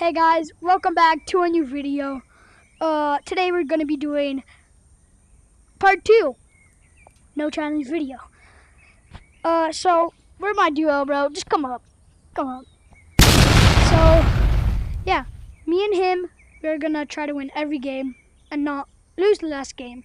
Hey guys, welcome back to a new video. Today we're gonna be doing part 2. No challenge video. So where my duo, bro? Just come up. Come up. So yeah, me and him, we're gonna try to win every game and not lose the last game.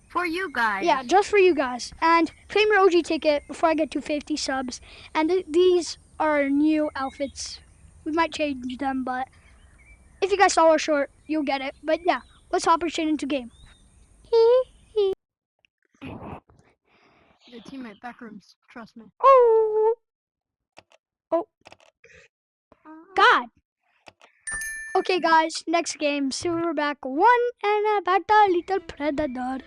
For you guys. Yeah, just for you guys. And claim your OG ticket before I get to 50 subs. And these are new outfits. We might change them, but if you guys saw our short, you'll get it. But yeah, let's hop straight into game. The teammate backrooms, trust me. Oh, God. Okay, guys, next game, Silverback 1 and about a little predator.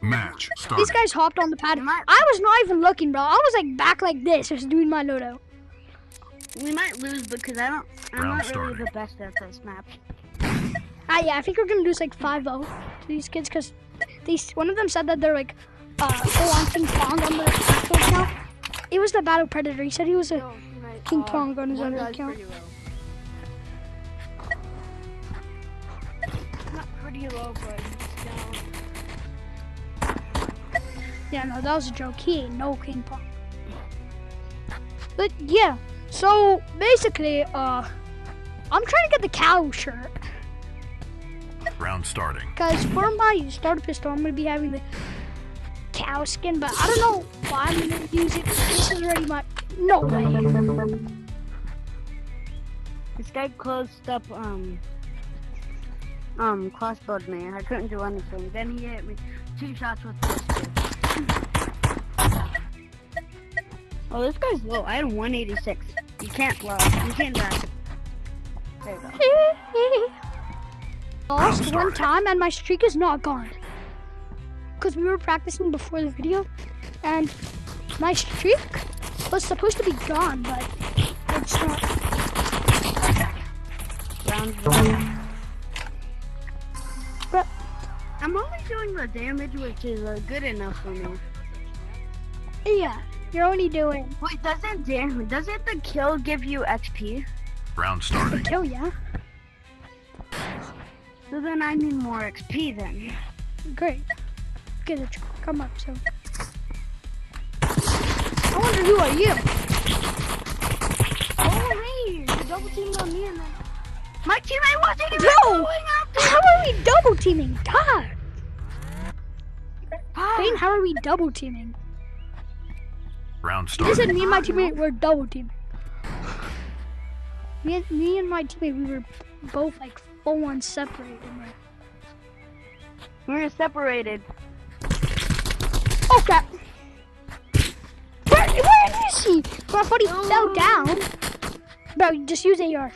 Match started. These guys hopped on the pad. I was not even looking, bro. I was like back like this, just doing my loadout. We might lose because I'm not really the best at this map. Yeah, I think we're gonna lose like 5-0 to these kids because one of them said that they're like full on King Pong on their actual account. It was the Battle Predator. He said he was a King Pong on his other account. Not pretty low, but down. Yeah, no, that was a joke. He ain't no King Pong. But yeah, so basically, I'm trying to get the cow shirt. Round starting. Because for my starter pistol, I'm going to be having the cow skin, but I don't know why I'm going to use it. This is already my... No way. This guy closed up, crossbowed me. I couldn't do anything. Then he hit me 2 shots with this. Oh, this guy's low. I had 186. You can't low. You can't die. There you go. Lost one time and my streak is not gone. Because we were practicing before the video and my streak was supposed to be gone, but it's not. Round 1. But I'm only doing the damage, which is good enough for me. yeah, you're only doing... Wait, doesn't the kill give you XP? Round starting. Kill, yeah. So then I need more XP then. Great. Get it. Come up, so. I wonder who are you? Oh, hey, you double teamed on me and then... My teammate wasn't even No! How are we double teaming? God! Bane, how are we double teaming? Round He starting. said me and my teammate were double teaming. Me and my teammate, we were both like full on separated. We're separated. Oh crap! Where is he? Bro, I thought he fell down. Bro, just use AR.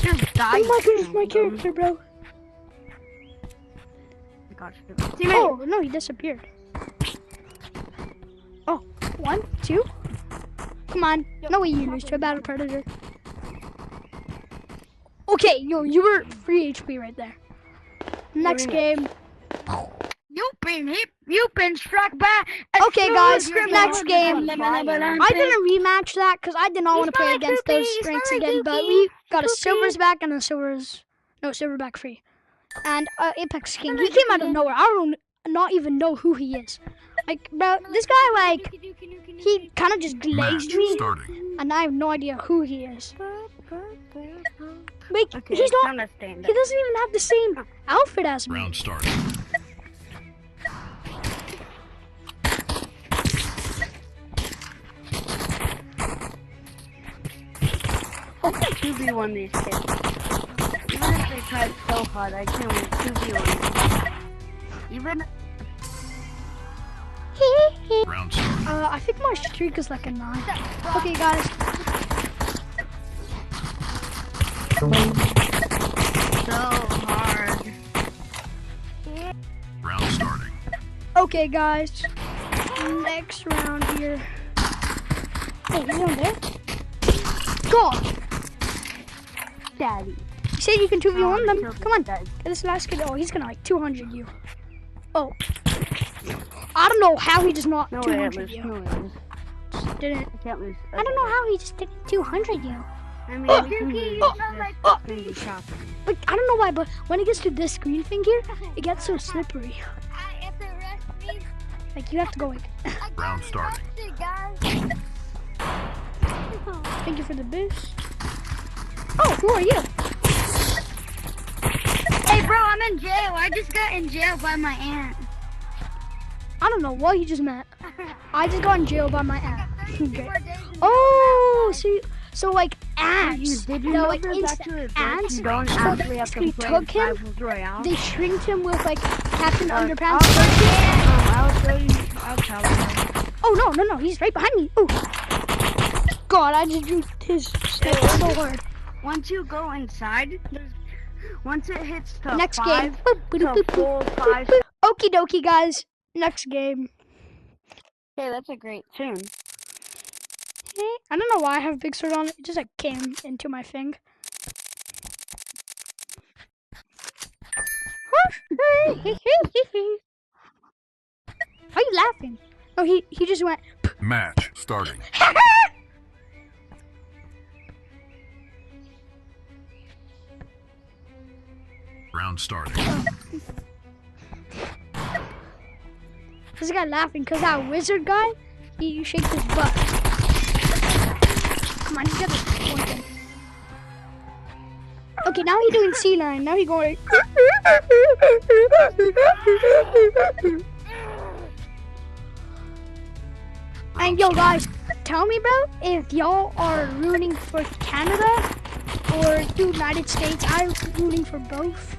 Just die. Oh my goodness, my character, bro. Gosh, Oh, no, he disappeared. Oh, 1, 2. Come on. No way you lose to a Battle Predator. Okay, yo, you were 3 HP right there. Next game. You've been struck by. Okay, guys, next game. I didn't rematch that because I did not want to play against those strengths again, but we got a silvers back and a silverback free. And Apex King, he came out of nowhere. I don't not even know who he is. Like, bro, this guy, like, he kind of just glazed Match me, starting. and I have no idea who he is. Like, Okay, he's not, he he doesn't even have the same outfit as me. Round starting. I can 2v1 these kids. Even if they try so hard, I can't win 2v1. Even... Round starting. I think my streak is like a 9. Okay, guys. So hard. Round starting. Okay, guys. Next round here. Hey, you on there? Go! Daddy. You said you can 2v1 them. Come on, get this last kid. Oh, he's gonna like 200 you. Oh. I don't know how he just not No way, 200 lose. you. No way, lose. Didn't. I can't lose. I don't know how he just did 200 you. I mean, Oh, we can Dookie, use you this like Cindy shopping. Like, I don't know why, but when it gets to this green thing here, it gets so slippery. Like, you have to go like, Round starting. thank you for the boost. Oh, who are you? Hey, bro, I'm in jail. I just got in jail by my aunt. I don't know what he just meant. I just got in jail by my aunt. Okay. Oh, so like ants. Did you No, know like there's insect actually ants. you don't actually have to They play took him. Rivals Royale? They shrinked him with like Captain Underpants. I'll show you. I'll tell you. Oh no, he's right behind me. Oh, God, I just drew his step so hard. Once you go inside, once it hits to Next five, game. Boop, boop, to boop, boop, 4, boop, 5. boop. Okie dokie, guys. Next game. Hey, that's a great tune. I don't know why I have Big Sword on. It just like came into my thing. Why are you laughing? Oh, he just went. Match starting. Round starting. This guy laughing because that wizard guy, he shakes his butt. Come on, he's got this one thing. Okay, now he's doing C9. Now he's going. And yo, guys, tell me, bro, if y'all are rooting for Canada or the United States. I'm rooting for both.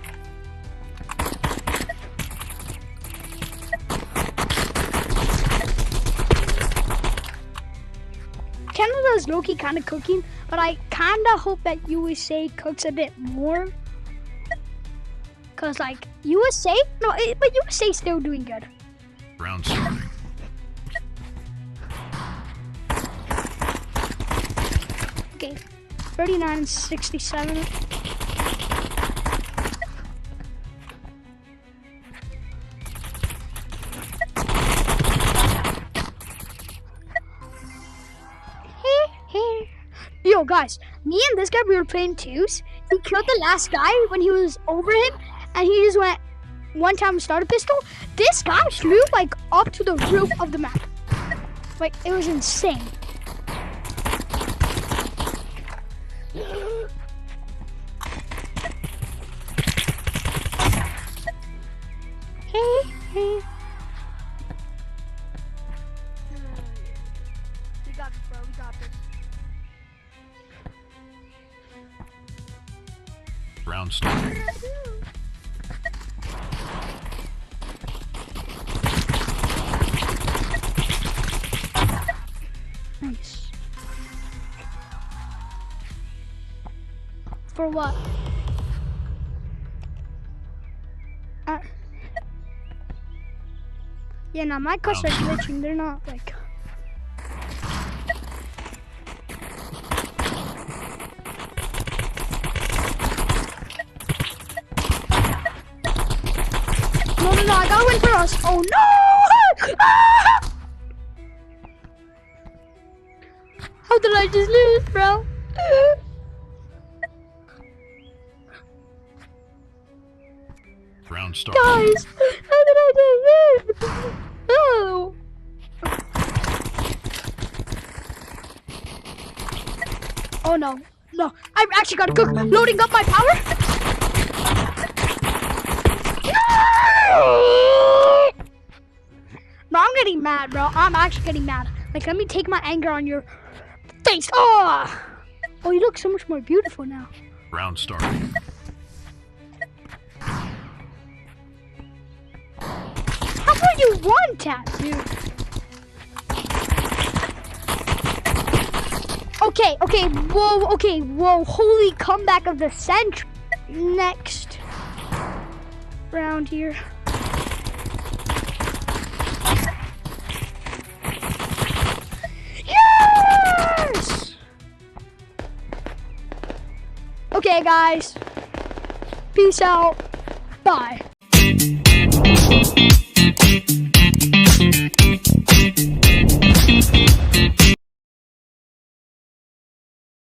Canada is low-key kind of cooking, but I kind of hope that USA cooks a bit more. Cause like USA, but USA still doing good. Round starting. Okay, 39 and 67. Yo, guys, me and this guy, we were playing twos. He killed the last guy when he was over him, and he just went one time start a pistol. This guy flew like up to the roof of the map. Like, it was insane. Hey. We got this, bro. We got this. Round starting. Nice. For what? Yeah, now my cuts are glitching. They're not like. No, I gotta win for us. Oh no! Ah! How did I just lose, bro? Round starting. Guys, how did I do this? No. Oh no, I actually gotta cook. Loading up my power. No, I'm getting mad, bro. I'm actually getting mad. Like, let me take my anger on your face. Oh, you look so much more beautiful now. Round starting. How about you one tap, dude? Okay, whoa, holy comeback of the century. Next round here. Yes! Okay, guys. Peace out. Bye.